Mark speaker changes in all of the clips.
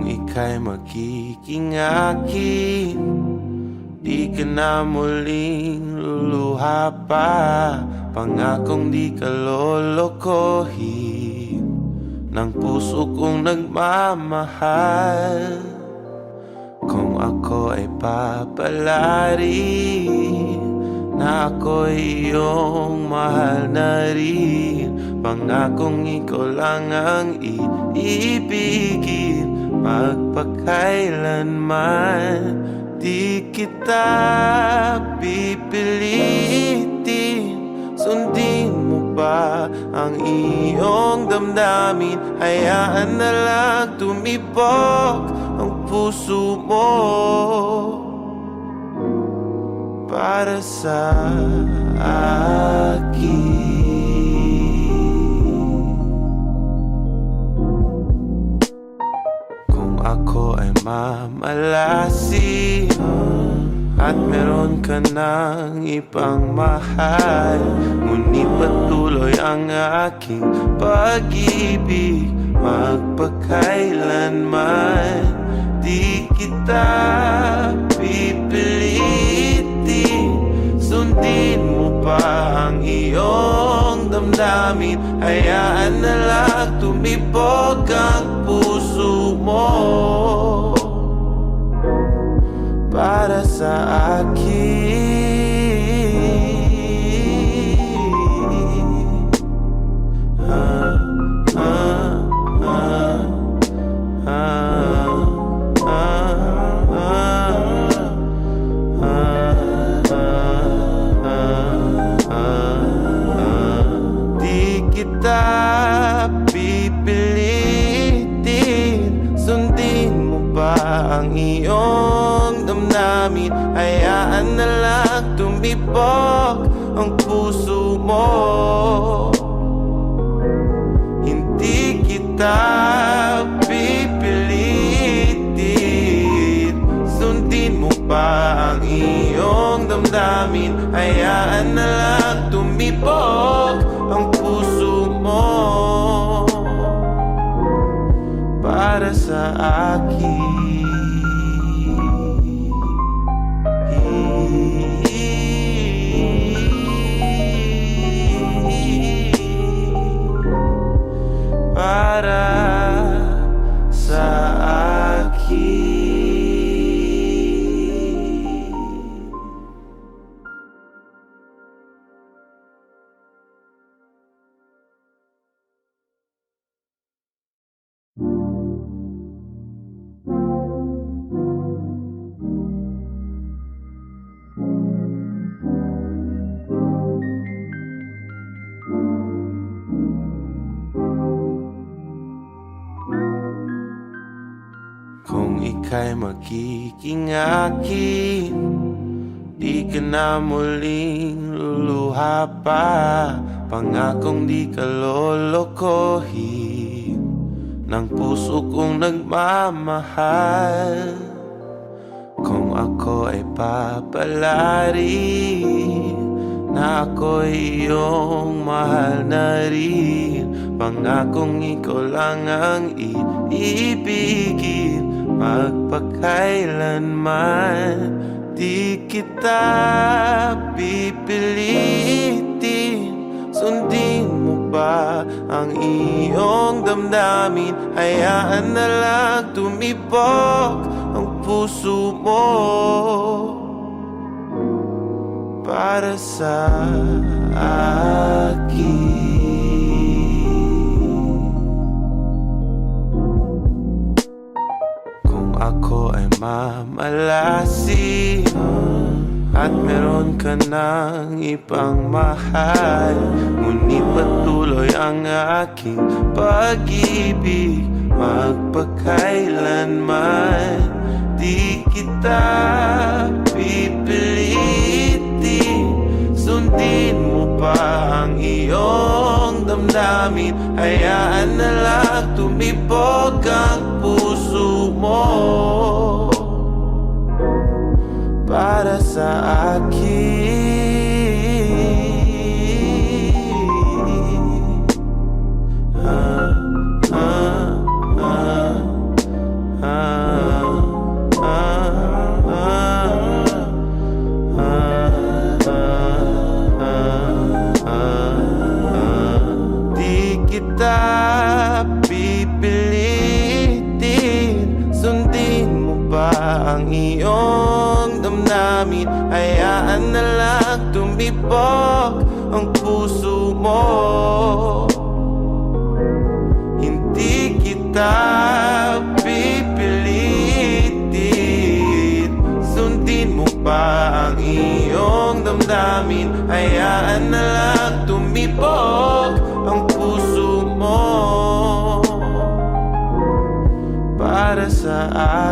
Speaker 1: Kung ika'y magiging akin, di ka na muling luluha pa. Pangakong di ka lolokohin ng puso kong nagmamahal. Kung ako ay papalari na ako'y iyong mahal na rin, pangakong ikaw lang ang iibigin magpakailanman. Di kita pipilitin, sundin mo ba ang iyong damdamin? Hayaan na lang tumibok ang puso mo para sa akin. Kung ako ay mamalasin at meron ka ng ibang mahal, ngunit patuloy ang aking pag-ibig magpakailanman. Di kita pipilitin, sundin mo pa ang iyong damdamin. Hayaan na lang tumibok ang puso mo para sa akin. Di kita pipilitin, sundin mo ba ang iyong damdamin? Hayaan na lang tumibok ang puso mo. Hindi kita pipilitin, sundin mo pa ang iyong damdamin. Hayaan na lang tumibok ang puso mo para sa akin. Para sa akin. Kung ika'y magiging akin, di ka na muling luluha pa. Pangakong di ka lolokohin ng puso kong nagmamahal. Kung ako ay papalari na ako'y iyong mahal na rin, pangakong ikaw lang ang iibigin magpakailanman. Di kita pipilitin, sundin mo ba ang iyong damdamin? Hayaan na lang tumibok ang puso mo para sa akin. Kung ako ay mamalasin at meron ka ng ibang mahal, ngunit patuloy ang aking pag-ibig magpakailanman. Di kita pipilitin, sundin mo pa ang iyong damdamin. Hayaan na lang tumibok ang puso mo para sa akin. pipilitin? Sundin mo ba ang iyong damdamin? Hayaan na lang tumibok ang puso mo. Hindi kita pipilitin. Sundin mo ba ang iyong damdamin? Hayaan na lang tumibok ang puso mo para sa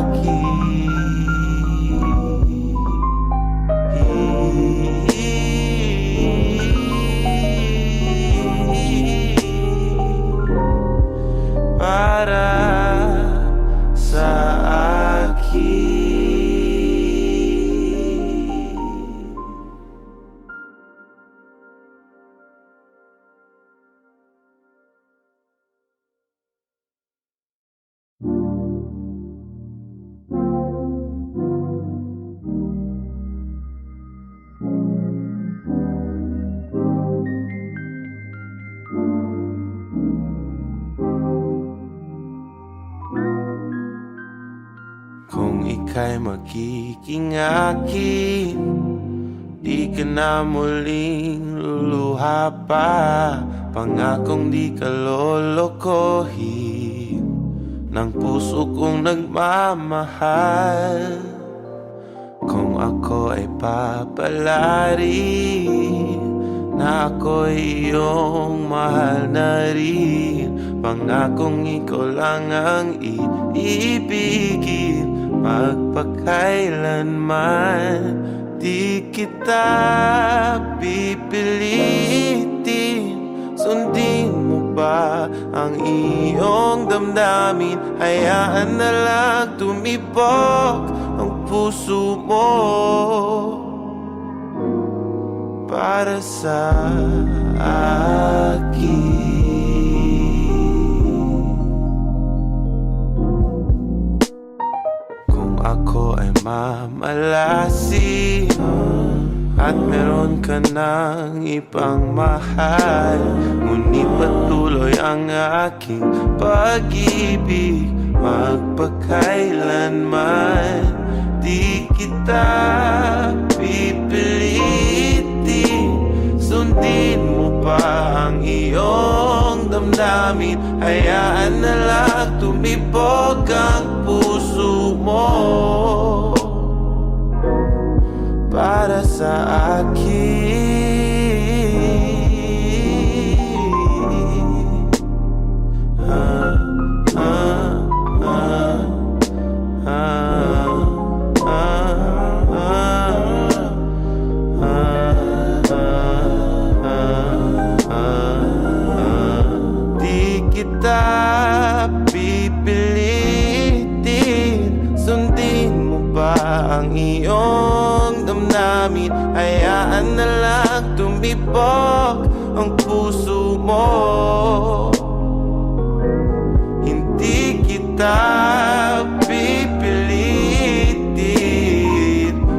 Speaker 1: akin. Para sa akin. Kung ika'y magiging akin, di ka na muling luluha pa. Pangakong di ka lolokohin ng puso kong nagmamahal. Kung ako ay papalarin na ako'y iyong mahal na rin, pangakong ikaw lang ang iibigin magpakailanman. Di kita pipilitin. Sundin mo ba ang iyong damdamin? Hayaan na lang tumibok ang puso mo para sa akin. Kung ako ay mamalasin at meron ka ng ibang mahal, ngunit patuloy ang aking pag-ibig magpakailanman. Di kita pipilitin. Sundin mo pa ang iyong damdamin. Hayaan na lang tumibok ang puso mo para sa akin. Di kita pipilitin. Sundin mo ba ang iyong damdamin? Hayaan na lang tumibok ang puso mo. Hindi kita pipilitin.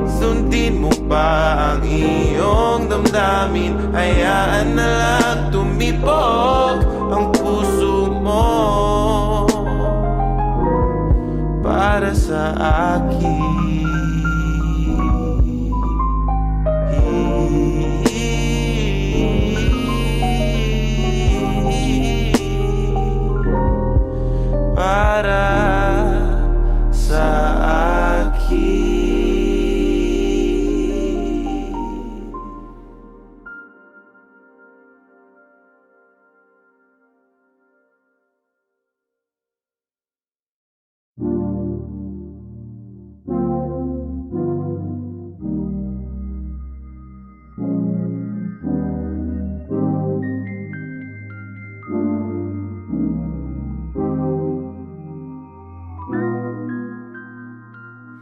Speaker 1: Sundin mo ba ang iyong damdamin? Hayaan na lang tumibok ang puso mo para sa akin. Para sa akin.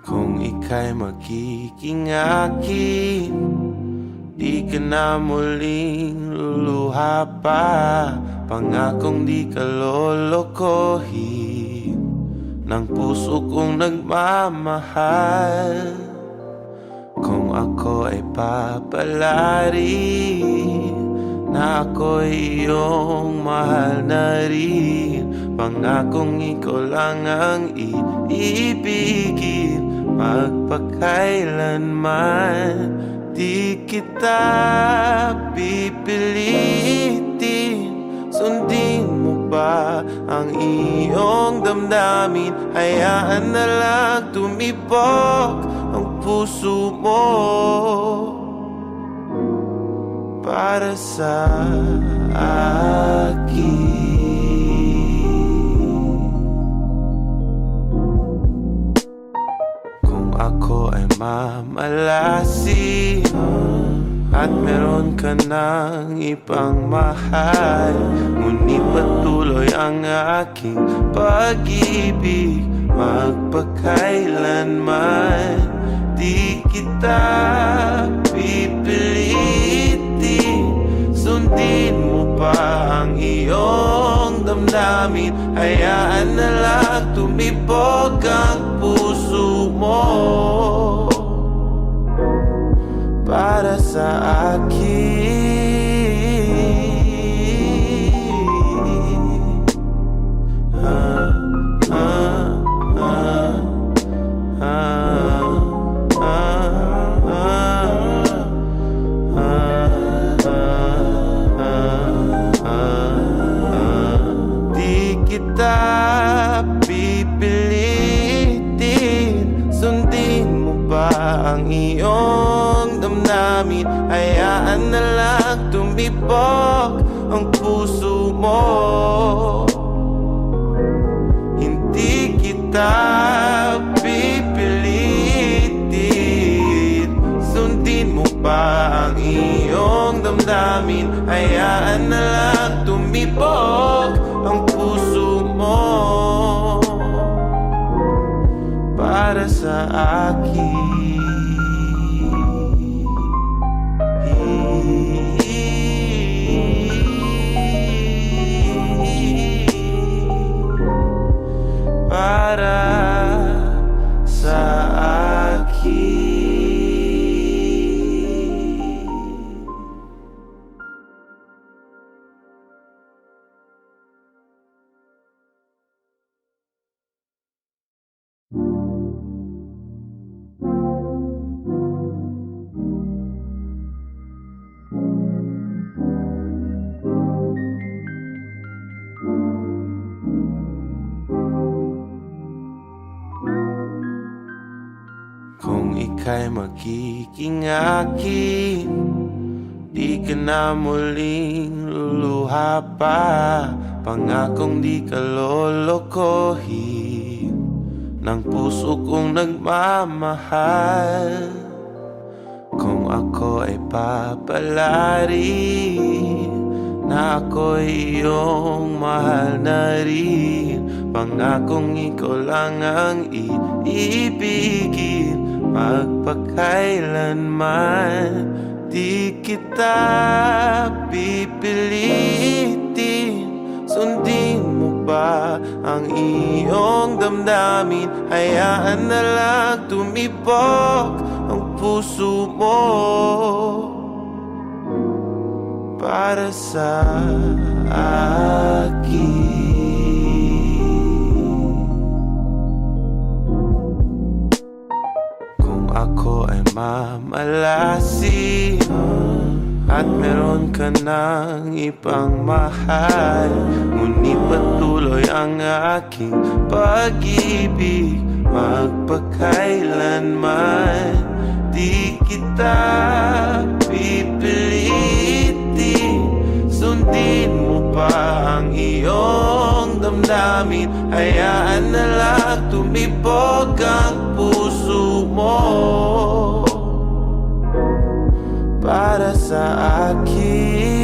Speaker 1: Kung ika'y magiging akin, di ka na muling luluha pa. Pangakong di ka lolokohin ng puso kong nagmamahal. Kung ako ay papalarin na ako'y iyong mahal na rin, Pangakong ikaw lang ang iibigin, magpakailanman. Di kita pipilitin, sundin mo ba ang iyong damdamin? Hayaan na lang tumibok ang puso mo para sa akin. Kung ako ay mamalasin at meron ka ng ibang mahal, ngunit patuloy ang aking pag-ibig, magpakailanman. Di kita pipilitin, sundin mo pa ang iyong damdamin. Hayaan na lang tumibok ang puso mo para sa akin. Di kita pipilitin, sundin mo ba ang iyong damdamin? Hayaan na lang tumibok ang puso mo. Hindi kita pipilitin, sundin mo ba ang iyong damdamin? Hayaan na lang tumibok ang puso mo para sa akin. Para sa akin. Kung ika'y magiging akin, di ka na muling luluha pa. Pangakong di ka lolokohin ng puso kong nagmamahal. Kung ako ay papalarin na ako'y iyong mahal na rin, pangakong ikaw lang ang iibigin, magpakailanman. Di kita pipilitin, sundin mo ba ang iyong damdamin? Hayaan na lang tumibok ang puso mo para sa akin. Kung ako ay mamalasin at meron ka ng ibang mahal, ngunit patuloy ang aking pag-ibig, magpakailanman. Di kita pipilitin, sundin mo pa ang iyong damdamin. Hayaan na lang tumibok ang puso mo para sa akin.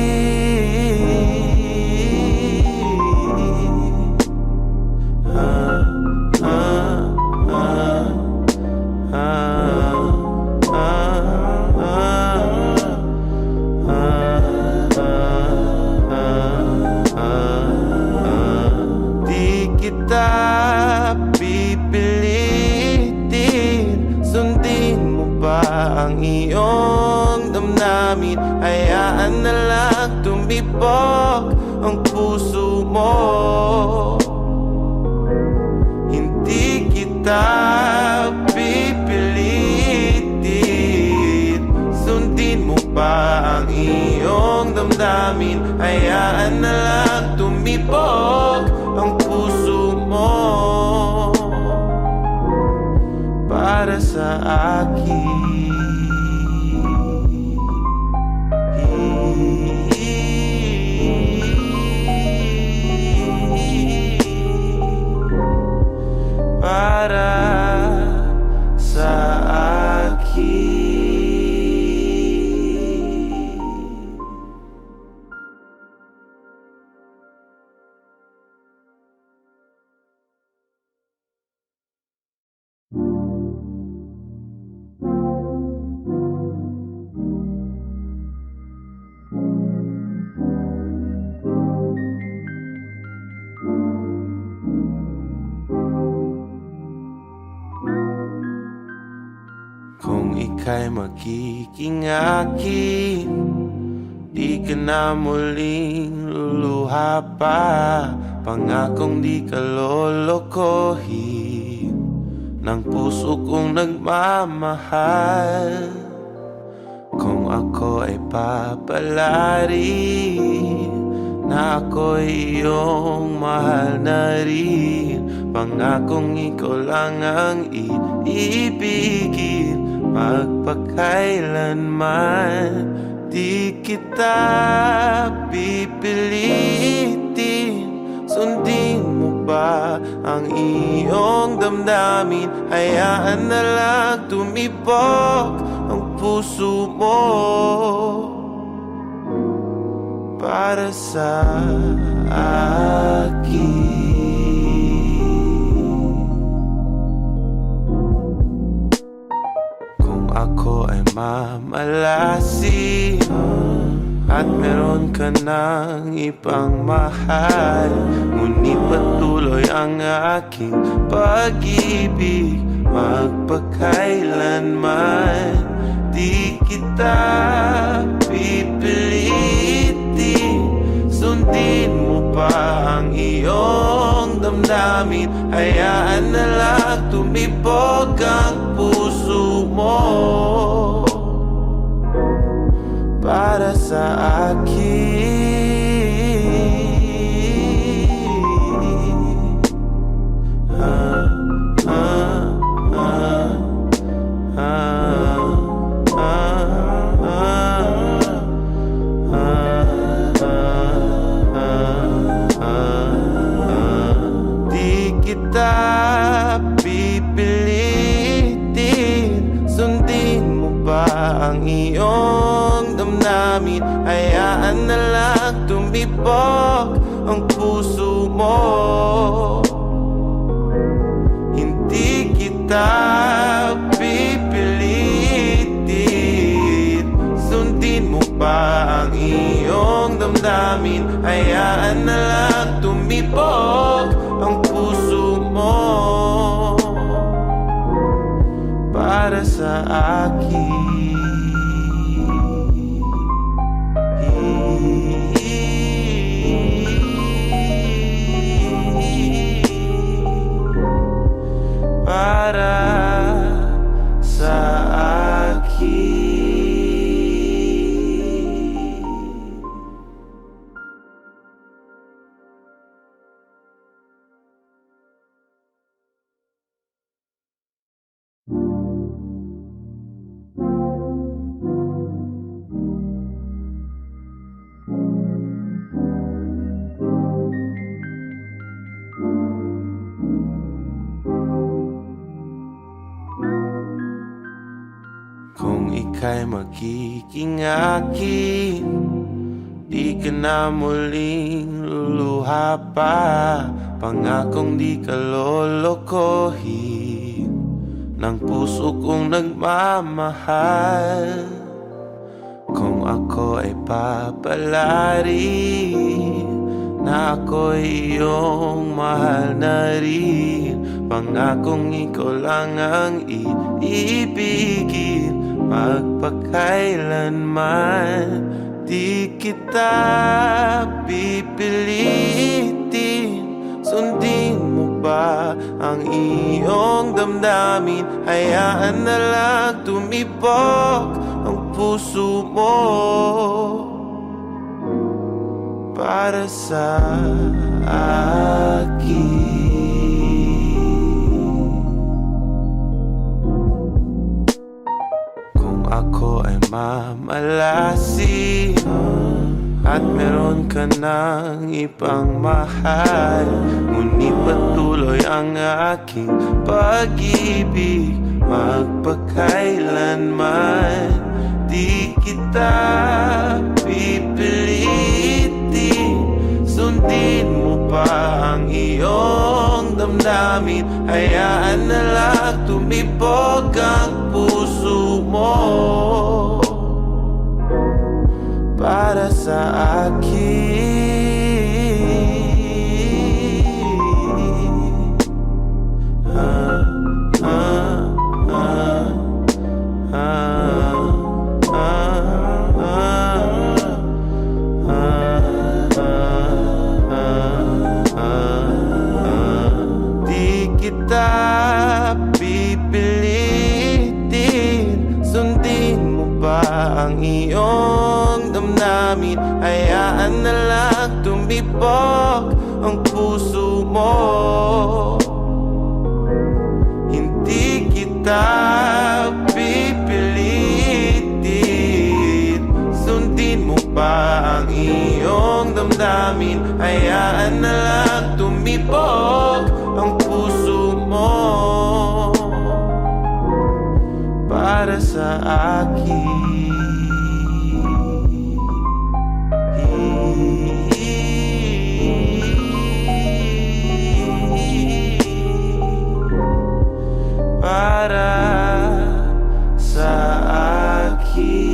Speaker 1: Di kita pipilitin, sundin mo ba ang iyong damdamin? Hayaan na lang tumibok ang puso mo hayaan na lang tumibok ang puso mo para sa akin. Para sa akin. Kung ika'y magiging akin, di ka na muling luluha pa. Pangakong di ka lolokohin ng puso kong nagmamahal. Kung ako ay papalarin na ako'y iyong mahal na rin, pangakong ikaw lang ang iibigin magpakailanman. Di kita pipilitin, sundin mo ba ang iyong damdamin? Hayaan na lang tumibok ang puso mo para sa akin. Kung ako ay mamalasin at meron ka ng ibang mahal, ngunit patuloy ang aking pag-ibig magpakailanman. Di kita pipilitin, sundin mo pa ang iyong damdamin. Hayaan na lang tumibok ang puso mo para sa akin. Di kita pipilitin, sundin mo ba ang iyong damdamin? Hayaan na lang tumibok ang puso mo. Hindi kita pipilitin, sundin mo ba ang iyong damdamin? Hayaan na lang tumibok ang puso mo para sa akin. Para sa akin. Kung ika'y magiging akin, di ka na muling luluha pa. Pangakong di ka lolokohin ng puso kong nagmamahal. Kung ako ay papalarin na ako'y iyong mahal na rin, pangakong ikaw lang ang iibigin magpakailanman. Di kita pipilitin, sundin mo ba ang iyong damdamin? Hayaan na lang tumibok ang puso mo para sa akin. Kung ako ay mamalasin at meron ka ng ibang mahal, ngunit patuloy ang aking pag-ibig, magpakailanman di kita pipilitin. Sundin mo pa ang iyong damdamin, hayaan na lang tumibok ang puso mo para sa akin. Di kita pipilitin, sundin mo ba ang iyong damdamin, hayaan na lang tumibok ang puso mo. Hindi kita pipilitin, sundin mo pa ang iyong damdamin, hayaan na lang tumibok ang puso mo para sa akin. Para sa akin.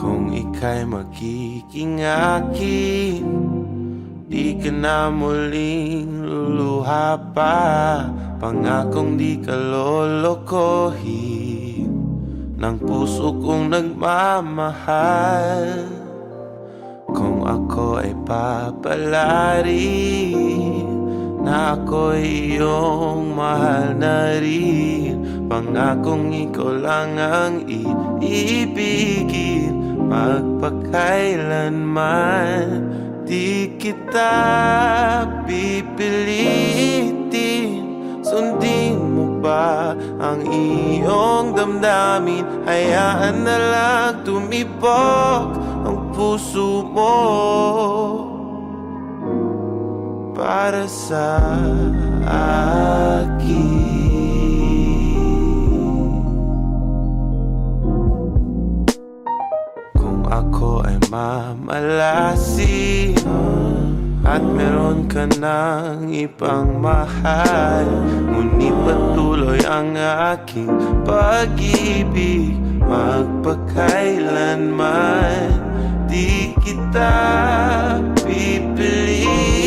Speaker 1: Kung ika'y magiging akin, di ka na muling luluha pa. Pangakong di ka lolokohin ng puso kong nagmamahal. Kung ako ay papalarin na ako'y iyong mahal na rin, pangakong ikaw lang ang iibigin, magpakailanman di kita pipilitin. Sundin mo ba ang iyong damdamin, hayaan na lang tumibok ang puso mo para sa akin. Ako ay mamalasin at meron ka ng ibang mahal, ngunit patuloy ang aking pag-ibig, magpakailanman di kita pipilitin.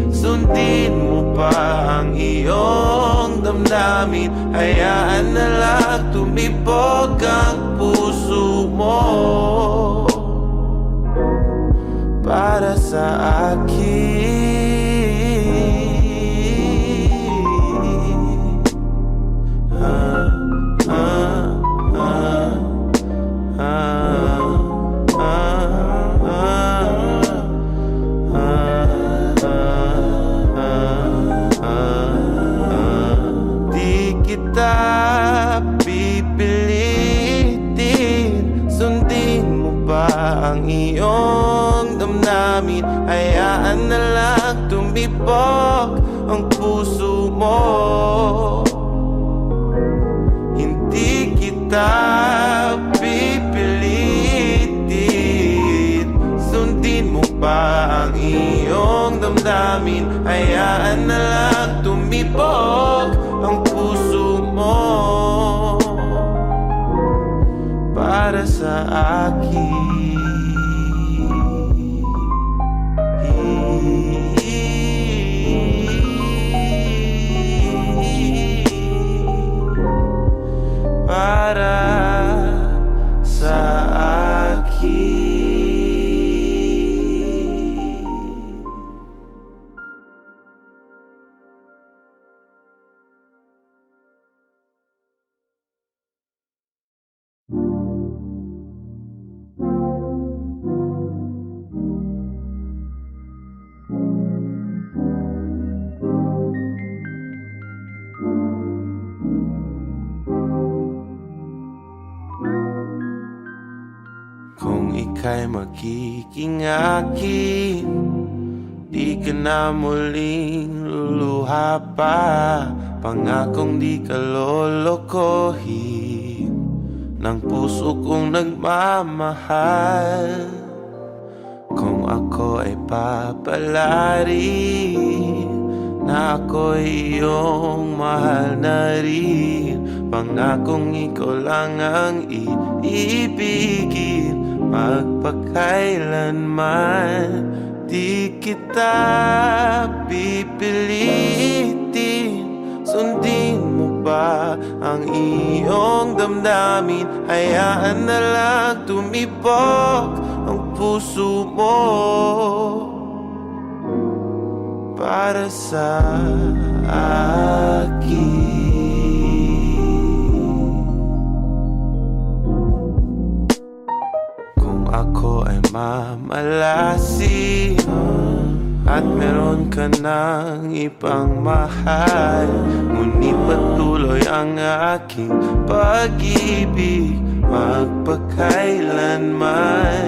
Speaker 1: Sundin mo pa ang iyong damdamin, hayaan na lang tumibok ang puso mo para sa akin. Di kita pipilitin, sundin mo ba ang iyong damdamin, hayaan na lang tumibok ang puso mo. Hindi kita pipilitin, sundin mo pa ang iyong damdamin, hayaan na lang tumibok ang puso mo para sa akin. ika'y magiging akin, di ka na muling luluha pa. Pangakong di ka lolokohin ng puso kong nagmamahal. Kung ako ay papalarin na ako'y iyong mahal na rin, pangakong ikaw lang ang iibigin magpakailanman. Di kita pipilitin, sundin mo ba ang iyong damdamin? Hayaan na lang tumibok ang puso mo para sa akin. Kung ako ay mamalasin at meron ka ng ibang mahal, ngunit patuloy ang aking pag-ibig magpakailanman.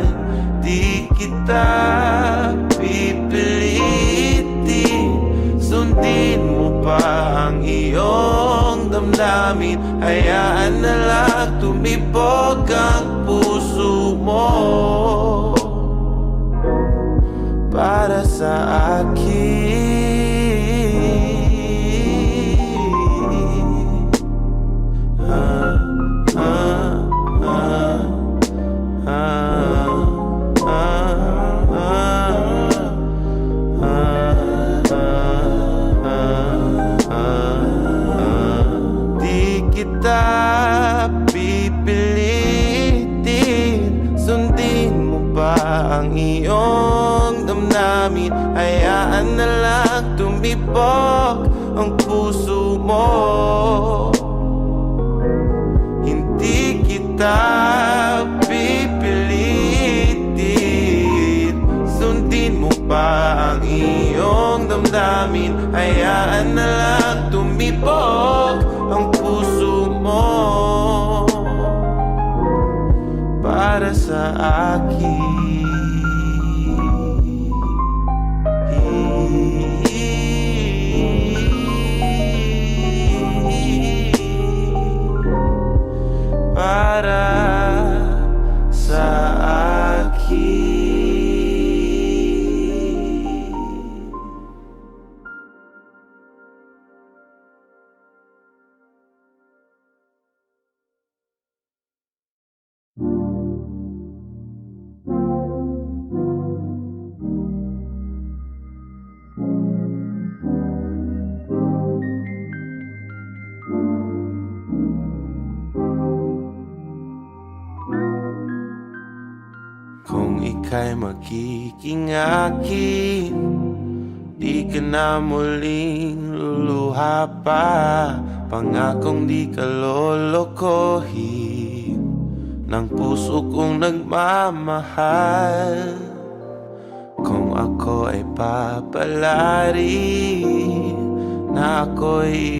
Speaker 1: Di kita pipilitin, sundin mo pa ang iyong damdamin. Hayaan na lang tumibok ang puso mo para sa akin. Di kita pipilitin, sundin mo ba ang iyong damdamin? Hayaan na lang tumibok ang puso mo. Hindi kita pipilitin, sundin mo ba ang iyong damdamin? Hayaan na lang tumibok ang puso mo para sa akin. Para sa akin. Kung ika'y magiging akin, di ka na muling luluha pa. Pangakong di ka lolokohin ng puso kong nagmamahal. Kung ako ay papalarin na ako'y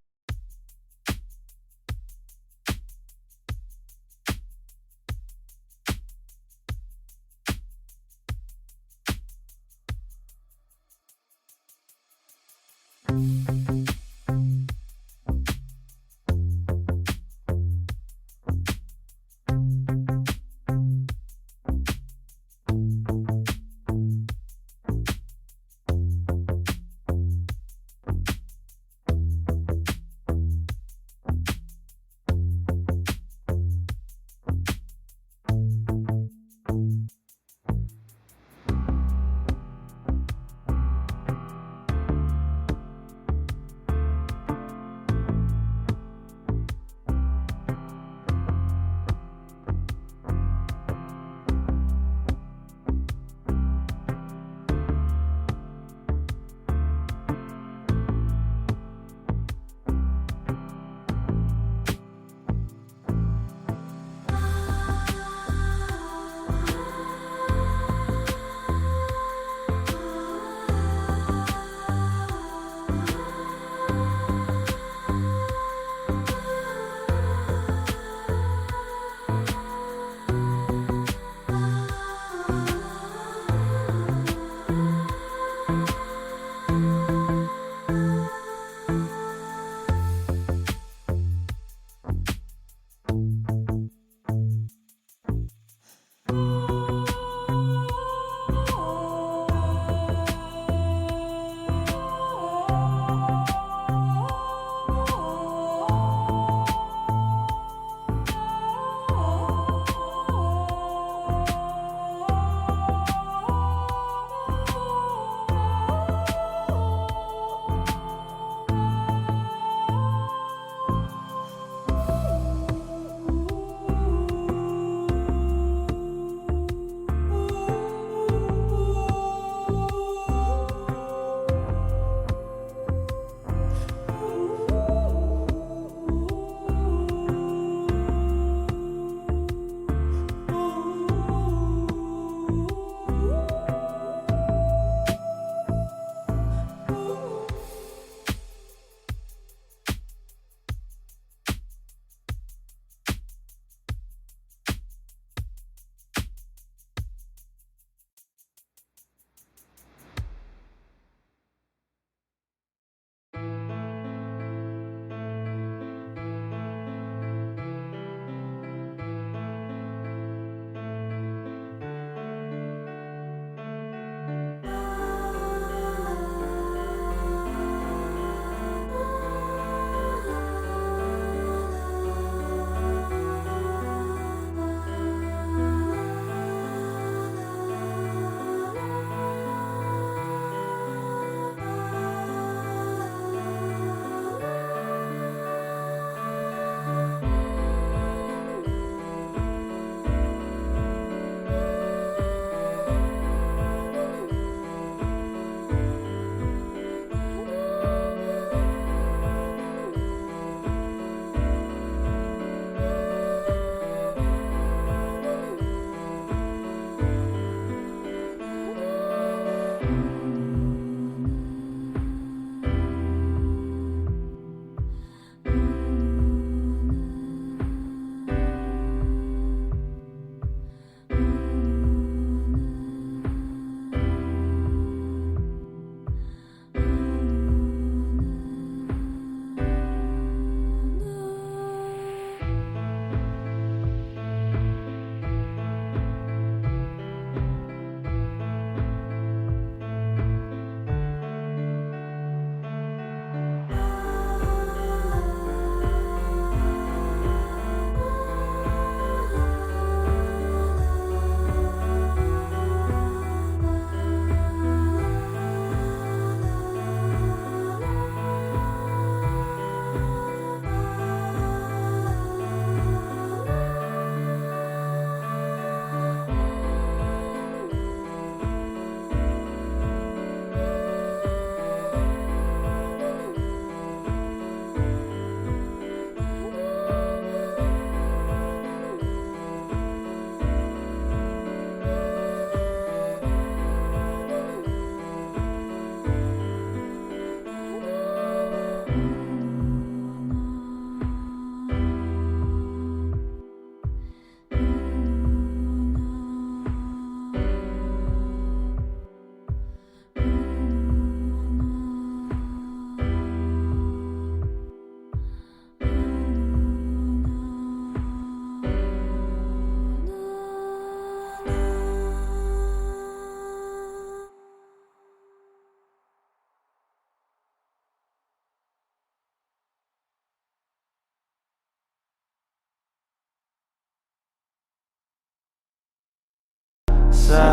Speaker 1: sa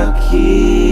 Speaker 1: akin.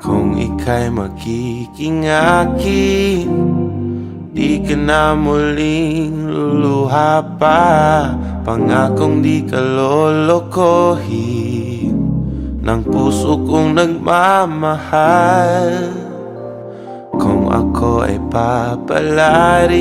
Speaker 1: Kung ika'y magiging akin, di ka na muling luluha pa. Pangakong di ka lolokohin ng puso kong nagmamahal. Kung ako ay papalarin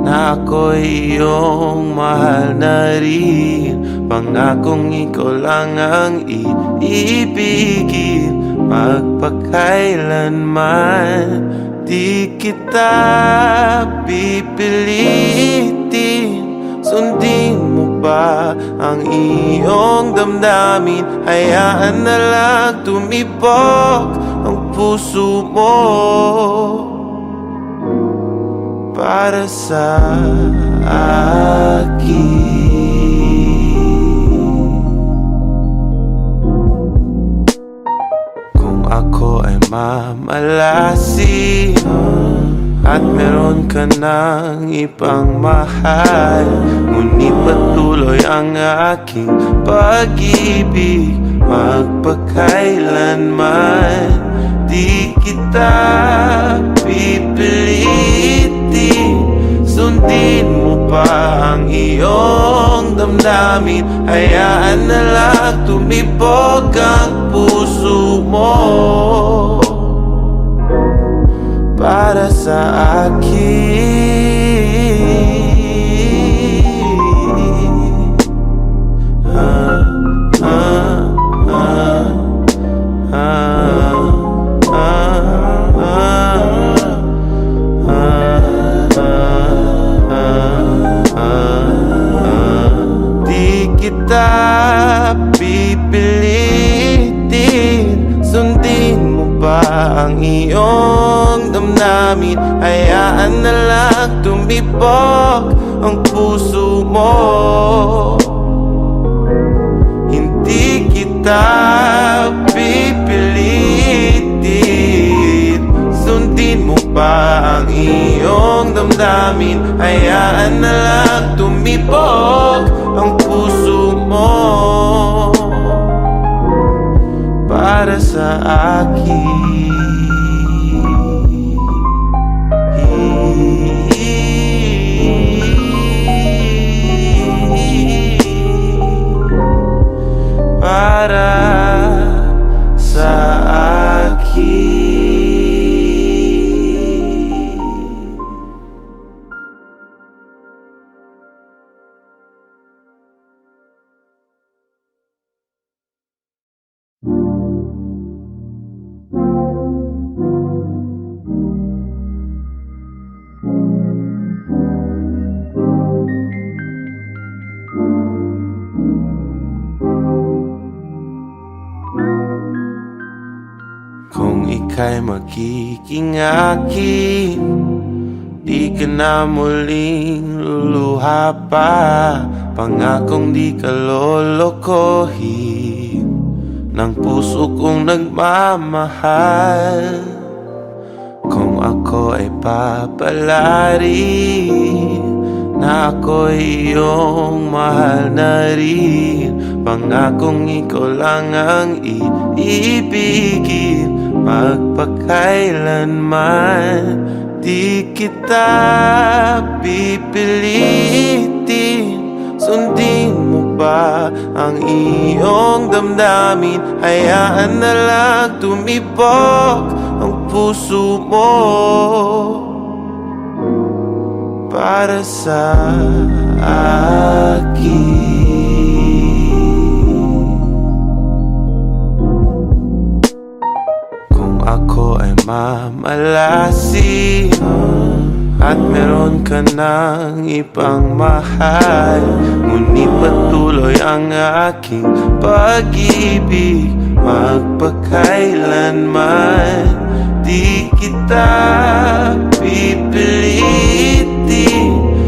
Speaker 1: na ako'y iyong mahal na rin, pangakong ikaw lang ang iibigin magpakailanman. Di kita pipilitin, sundin mo ba ang iyong damdamin? Hayaan na lang tumibok ang puso mo para sa akin. Kung ako ay mamalasin at meron ka ng ibang mahal, ngunit patuloy ang aking pag-ibig magpakailanman. Di kita pipilitin, sundin mo pa ang iyong damdamin. Hayaan na lang tumibok ang puso mo para sa akin. Di kita pipilitin, sundin mo ba ang iyong damdamin? Hayaan na lang tumibok ang puso mo. Hindi kita pipilitin, sundin mo ba ang iyong damdamin? Hayaan na lang tumibok ang puso mo para sa akin. Para sa akin. Kung ika'y magiging akin, di ka na muling luluha pa. Pangakong di ka lolokohin ng puso kong nagmamahal. Kung ako ay papalarin na ako'y iyong mahal na rin, pangakong ikaw lang ang iibigin magpakailanman. Di kita pipilitin, sundin mo ba ang iyong damdamin? Hayaan na lang tumibok ang puso mo para sa akin. Kung ako ay mamalasin at meron ka ng ibang mahal, ngunit patuloy ang aking pag-ibig magpakailanman. Di kita pipilitin,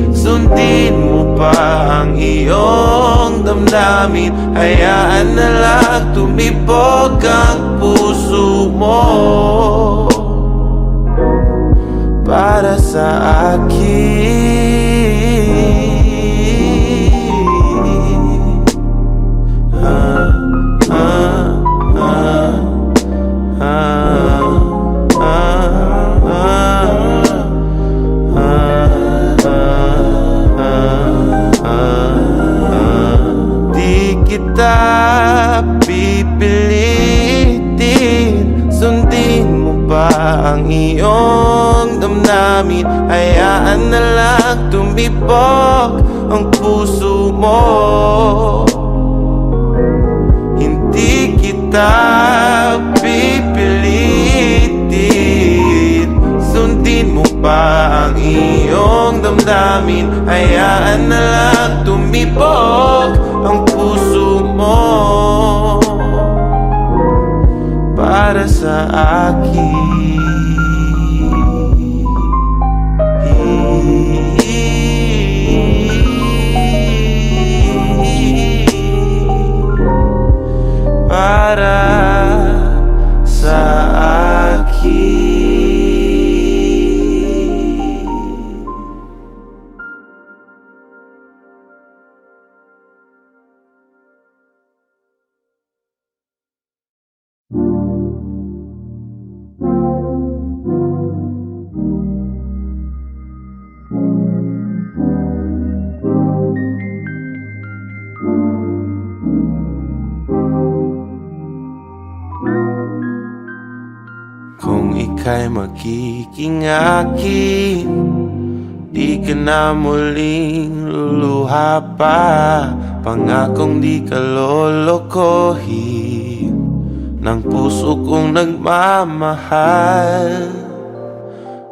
Speaker 1: sundin mo pa ang iyong damdamin. Hayaan na lang tumibok ang puso mo para sa akin. Di kita pipilitin, sundin mo pa ang iyong damdamin. Hayaan na lang tumibok ang puso mo. Hindi kita pipilitin, sundin mo pa ang iyong damdamin. Hayaan na lang tumibok ang puso mo para sa akin. Para sa akin. Kung ika'y magiging akin, di ka na muling luluha pa. Pangakong di ka lolokohin ng puso kong nagmamahal.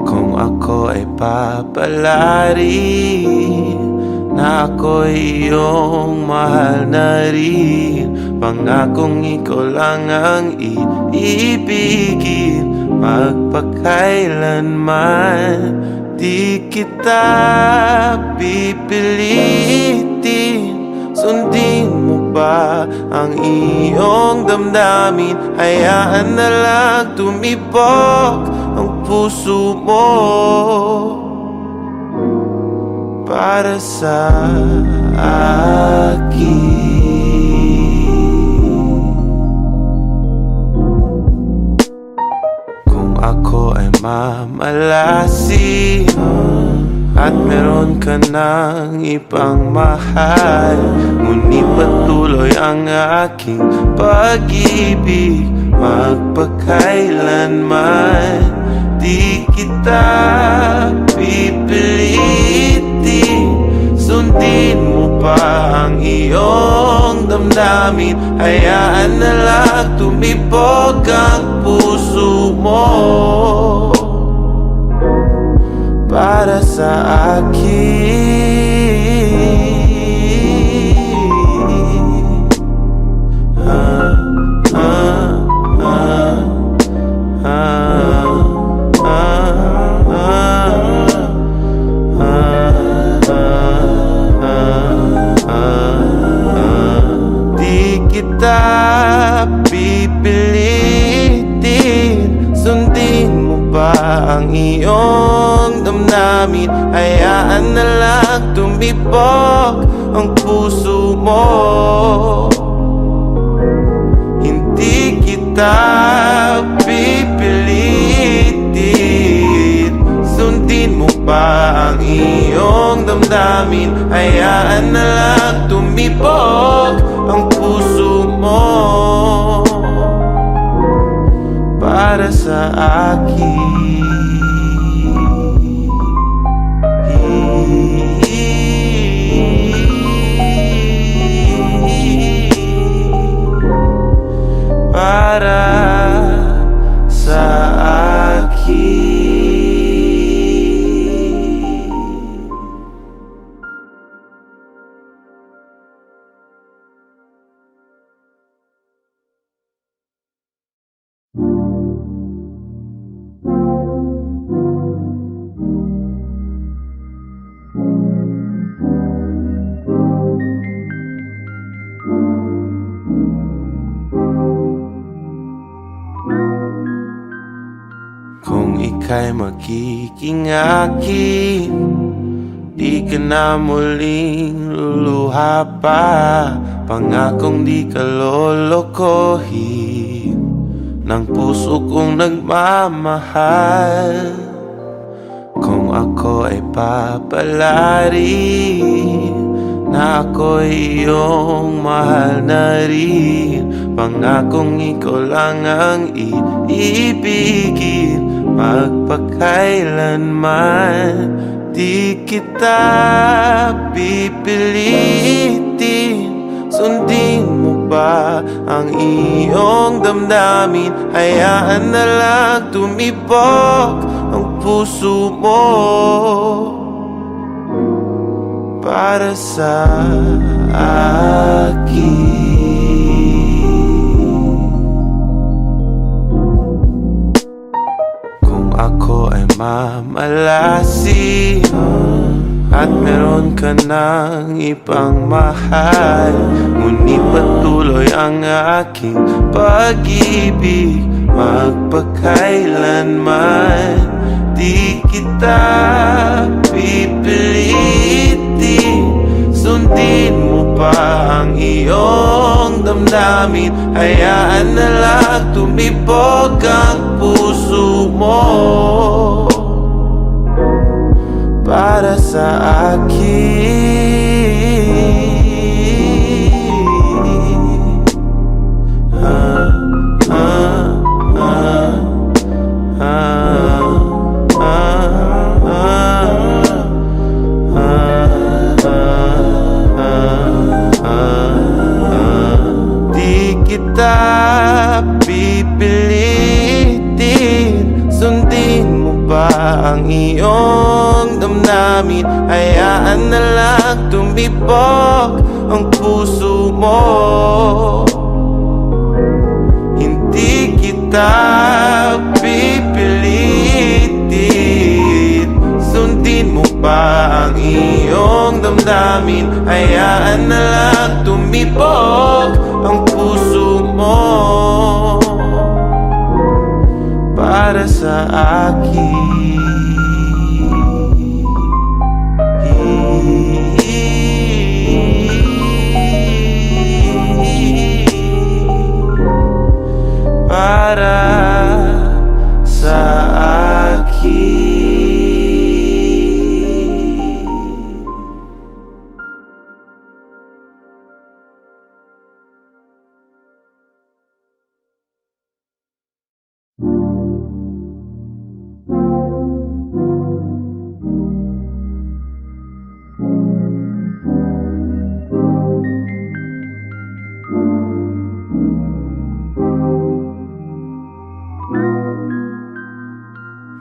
Speaker 1: Kung ako ay papalarin na ako'y iyong mahal na rin, pangakong ikaw lang ang iibigin magpakailanman. Di kita pipilitin, sundin mo pa ang iyong damdamin. Hayaan na lang tumibok ang puso mo para sa akin. Kung ako ay mamalasin at meron ka ng ibang mahal, ngunit patuloy ang aking pag-ibig magpakailanman. Di kita pipilitin, sundin mo pa ang iyong damdamin. Hayaan na lang tumibok ang puso mo para sa akin. Di kita pipilitin, sundin mo pa ang iyong damdamin. Hayaan na lang tumibok ang puso mo. Hindi kita pipilitin, sundin mo pa ang iyong damdamin. Hayaan na lang tumibok ang puso mo para sa akin. Para ika'y magiging akin, di ka na muling luluha pa. Pangakong di ka lolokohin ng puso kong nagmamahal. Kung ako ay papalari na ako'y iyong mahal na rin, pangakong ikaw lang ang iibigin magpakailanman. Di kita pipilitin, sundin mo ba ang iyong damdamin? Hayaan na lang tumibok ang puso mo para sa akin. Kung ako ay mamalasin at meron ka ng ibang mahal, ngunit patuloy ang aking pag-ibig magpakailanman. Di kita pipilitin, sundin mo pa ang iyong damdamin. Hayaan na lang tumibok ang puso mo para sa akin. Di kita pipilitin, sundin mo ba ang iyong damdamin? Hayaan na lang tumibok ang puso mo. Hindi kita pipilitin, sundin mo ba ang iyong damdamin? Hayaan na lang tumibok ang puso mo para sa akin. Para sa akin.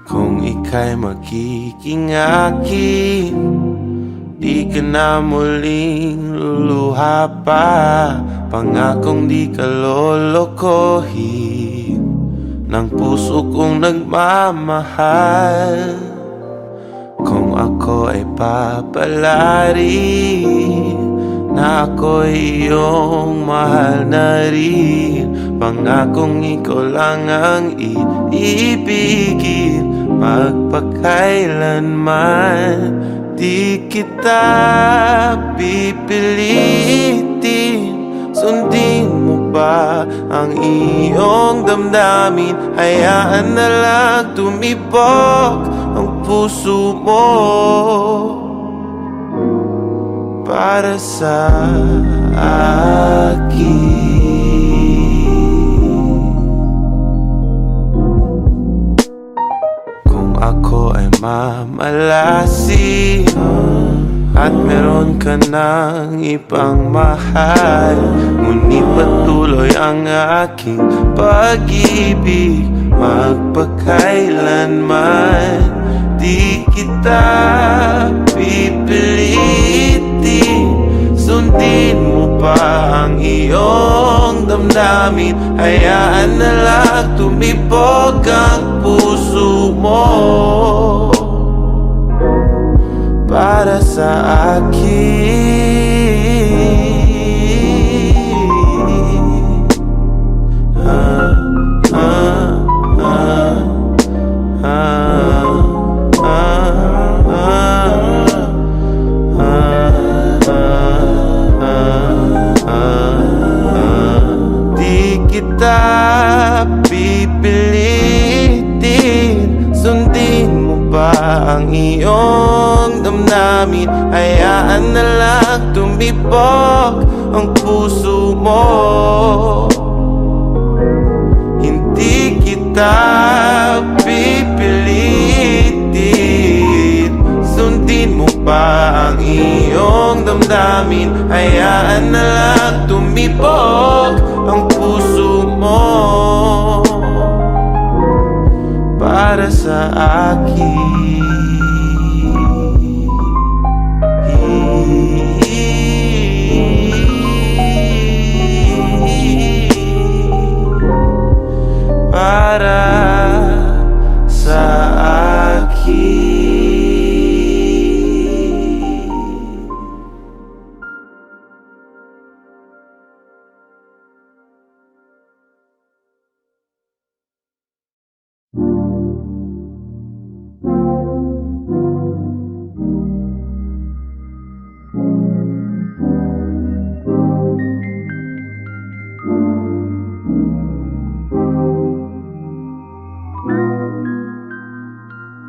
Speaker 1: Kung ika'y magiging akin, di ka na muling luluha pa. Pangakong di ka lolokohin ng puso kong nagmamahal. Kung ako ay papalari na ako'y iyong mahal na rin, pangakong ikaw lang ang iibigin magpakailanman. Di kita pipilitin, sundin mo ba ang iyong damdamin? Hayaan na lang tumibok ang puso mo para sa akin. Kung ako ay mamalasin at meron ka ng ibang mahal, ngunit patuloy ang aking pag-ibig magpakailanman. Di kita pipilitin, sundin mo pa ang iyong damdamin. Hayaan na lang tumibok ang puso mo para sa akin. ah, ah, ah, ah. ang iyong damdamin, hayaan na lang tumibok ang puso mo. Hindi kita pipilitin, sundin mo pa ang iyong damdamin, hayaan na lang tumibok ang puso mo. Para sa akin, para sa akin.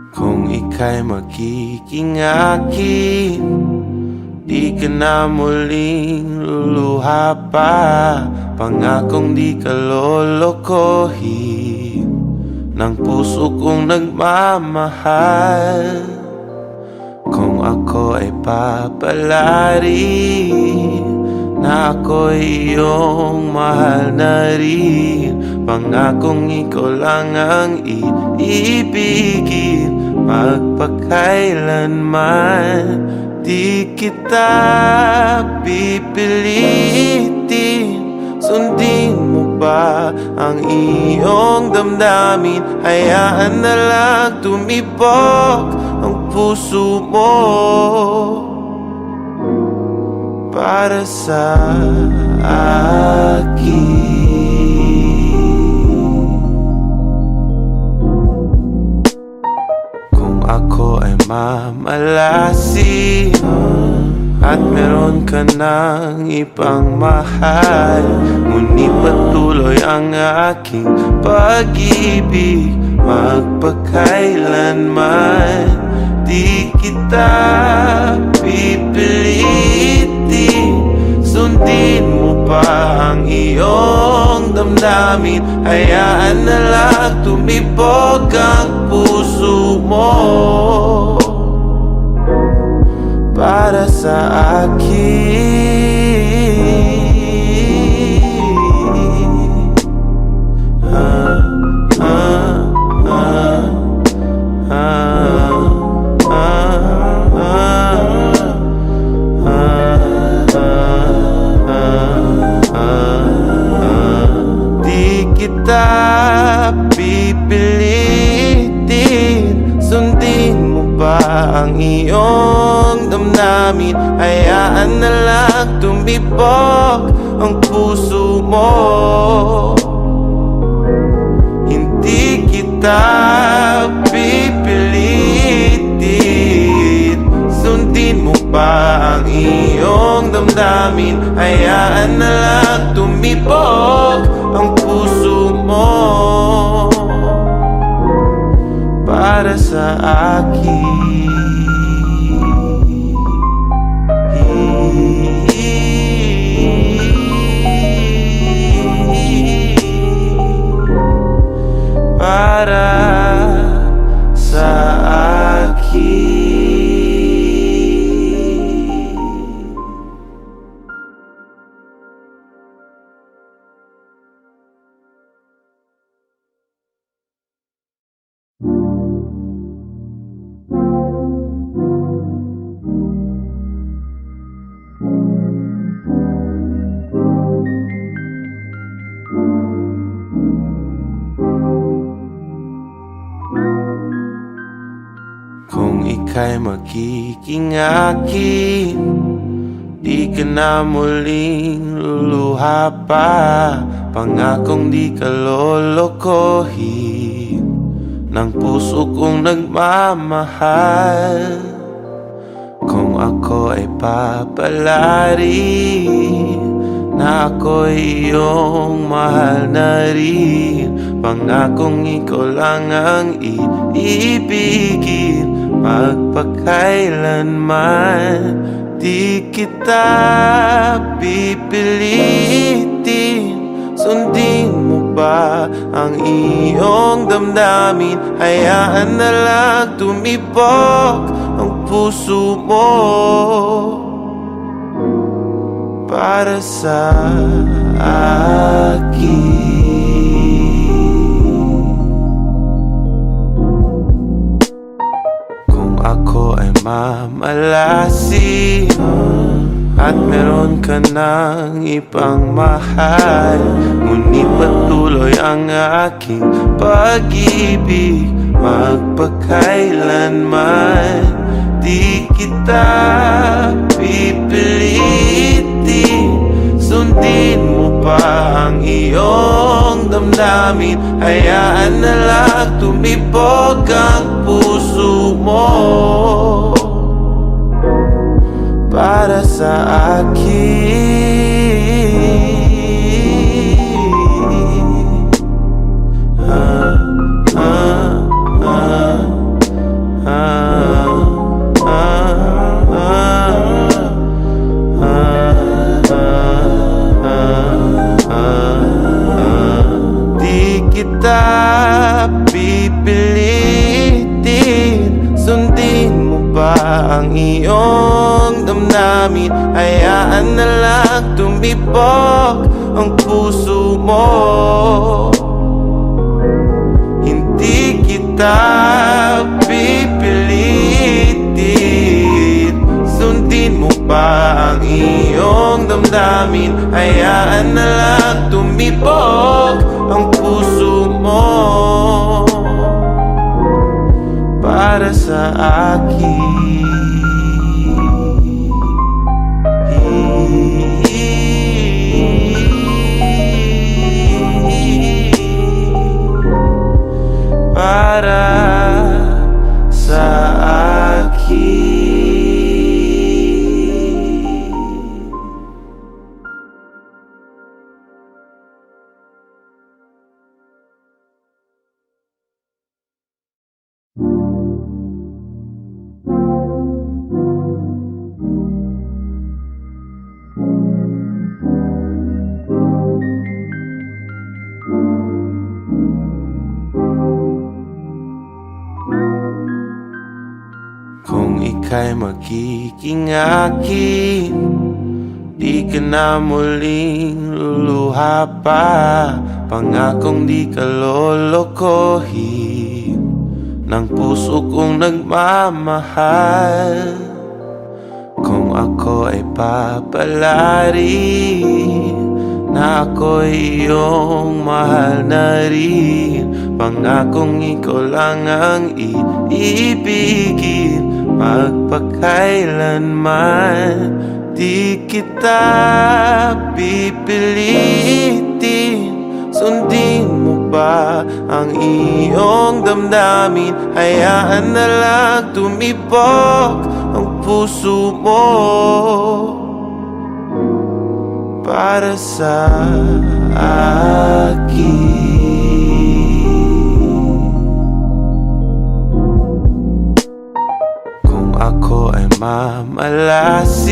Speaker 1: Kung ika'y magiging akin, di ka na muling luluha pa. Pangakong di ka lolokohin ng puso kong nagmamahal. Kung ako ay papalarin na ako'y iyong mahal na rin, pangakong ikaw lang ang iibigin magpakailanman. Di kita pipilitin, sundin mo ba ang iyong damdamin, hayaan na lang tumibok ang puso mo. Para sa akin, kung ako ay mamalasin at meron ka ng ibang mahal, ngunit patuloy ang aking pag-ibig magpakailanman. Di kita pipilitin, sundin mo pa ang iyong damdamin, hayaan na lang tumibok ang puso mo. Para sa akin, di kita pipilitin, sundin mo ba ang iyong damdamin, hayaan na lang tumibok ang puso mo. Hindi kita pipilitin, sundin mo ba ang iyong damdamin, hayaan na lang tumibok ang puso mo. Para sa akin, para sa akin. Kung ika'y magiging akin, di ka na muling luluha pa. Pangakong di ka lolokohin ng puso kong nagmamahal. Kung ako ay papalarin na ako'y iyong mahal na rin, pangakong ikaw lang ang iibigin magpakailanman. Di kita pipilitin, sundin mo ba ang iyong damdamin? Hayaan na lang tumibok ang puso mo para sa akin. Kung ako ay mamalasin at meron ka ng ibang mahal, ngunit patuloy ang aking pag-ibig, magpakailanman. Di kita pipilitin, sundin mo pa ang iyong damdamin. Hayaan na lang tumibok ang puso mo para sa akin. Di kita pipilitin, sundin mo ba ang iyong damdamin? Hayaan na lang tumibok ang puso mo. Hindi kita pipilitin, sundin mo ba ang iyong damdamin? Hayaan na lang tumibok ang puso mo para sa akin. Para sa akin. Kung ika'y magiging akin, di ka na muling luluha pa. Pangakong di ka lolokohin ng puso kong nagmamahal. Kung ako ay papalarin na ako'y iyong mahal na rin, pangakong ikaw lang ang iibigin, magpakailanman. Di kita pipilitin, sundin mo ba ang iyong damdamin? Hayaan na lang tumibok ang puso mo para sa akin. Kung ako ay mamalasin